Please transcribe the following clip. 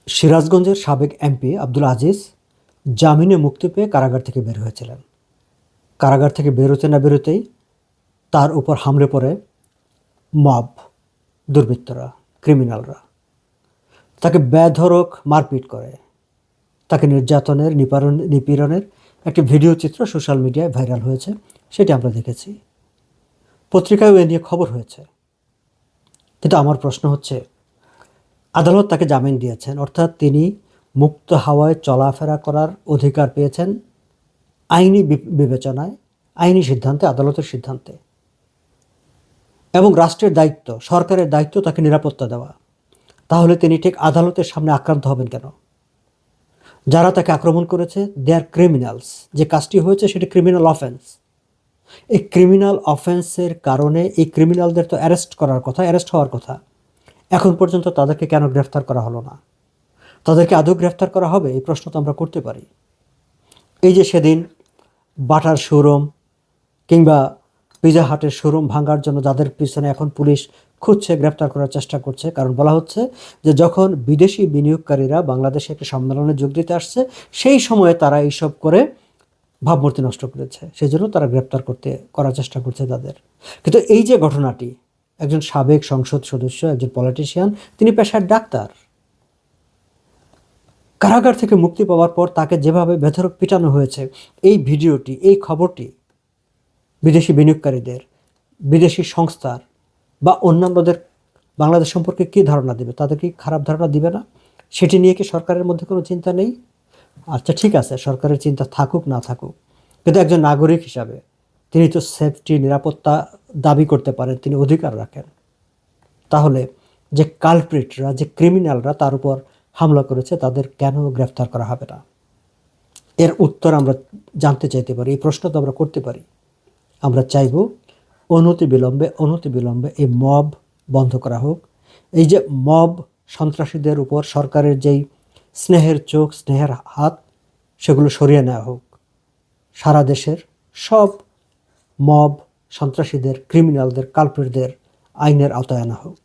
সিরাজগঞ্জের সাবেক এমপি আব্দুল আজিজ জামিনে মুক্তি পেয়ে কারাগার থেকে বের হয়েছিলেন। কারাগার থেকে বেরোতে না বেরোতেই তার উপর হামলে পড়ে মব, দুর্বৃত্তরা, ক্রিমিনালরা। তাকে বেধড়ক মারপিট করে, তাকে নির্যাতনের, নিপীড়নের একটি ভিডিও চিত্র সোশ্যাল মিডিয়ায় ভাইরাল হয়েছে, সেটি আমরা দেখেছি। পত্রিকায়ও এ নিয়ে খবর হয়েছে। কিন্তু আমার প্রশ্ন হচ্ছে, আদালত তাকে জামিন দিয়েছেন, অর্থাৎ তিনি মুক্ত হাওয়ায় চলাফেরা করার অধিকার পেয়েছেন আইনি বিবেচনায়, আইনি সিদ্ধান্তে, আদালতের সিদ্ধান্তে। এবং রাষ্ট্রের দায়িত্ব, সরকারের দায়িত্ব তাকে নিরাপত্তা দেওয়া। তাহলে তিনি ঠিক আদালতের সামনে আক্রান্ত হবেন কেন? যারা তাকে আক্রমণ করেছে দে আর ক্রিমিনালস। যে কাজটি হয়েছে সেটি ক্রিমিনাল অফেন্স। এই ক্রিমিনাল অফেন্সের কারণে এই ক্রিমিনালদের তো অ্যারেস্ট করার কথা, অ্যারেস্ট হওয়ার কথা। এখন পর্যন্ত তাদেরকে কেন গ্রেফতার করা হলো না? তাদেরকে আদৌ গ্রেফতার করা হবে? এই প্রশ্ন তো আমরা করতে পারি। এই যে সেদিন বাটার শোরুম কিংবা পিজা হাটের শোরুম ভাঙার জন্য যাদের পিছনে এখন পুলিশ খুঁজছে, গ্রেফতার করার চেষ্টা করছে, কারণ বলা হচ্ছে যে যখন বিদেশি বিনিয়োগকারীরা বাংলাদেশে একটি সম্মেলনে যোগ দিতে আসছে সেই সময়ে তারা এইসব করে ভাবমূর্তি নষ্ট করেছে, সেই জন্য তারা গ্রেপ্তার করার চেষ্টা করছে তাদের। কিন্তু এই যে ঘটনাটি, একজন সাবেক সংসদ সদস্য, একজন পলিটিশিয়ান, তিনি পেশার ডাক্তার, কারাগার থেকে মুক্তি পাওয়ার পর তাকে যেভাবে বেধড়ক পিটানো হয়েছে, এই ভিডিওটি, এই খবরটি বিদেশি বিনিয়োগকারীদের, বিদেশি সংস্থার বা অন্যান্যদের বাংলাদেশ সম্পর্কে কী ধারণা দেবে? তাদের কি খারাপ ধারণা দিবে না? সেটি নিয়ে কি সরকারের মধ্যে কোনো চিন্তা নেই? আচ্ছা, ঠিক আছে, সরকারের চিন্তা থাকুক না থাকুক, কিন্তু একজন নাগরিক হিসাবে তিনি তো সেফটি, নিরাপত্তা দাবি করতে পারেন, তিনি অধিকার রাখেন। তাহলে যে কালপ্রিটরা, যে ক্রিমিনালরা তার উপর হামলা করেছে, তাদের কেন গ্রেফতার করা হবে না? এর উত্তর আমরা জানতে চাইতে পারি, এই প্রশ্ন তো আমরা করতে পারি। আমরা চাইব অনতিবিলম্বে এই মব বন্ধ করা হোক। এই যে মব সন্ত্রাসীদের উপর সরকারের যেই স্নেহের চোখ, স্নেহের হাত, সেগুলো সরিয়ে নেওয়া হোক। সারা দেশের সব মব সন্ত্রাসীদের, ক্রিমিনালদের, কালপ্রিটদের আইনের আওতায় আনা হোক।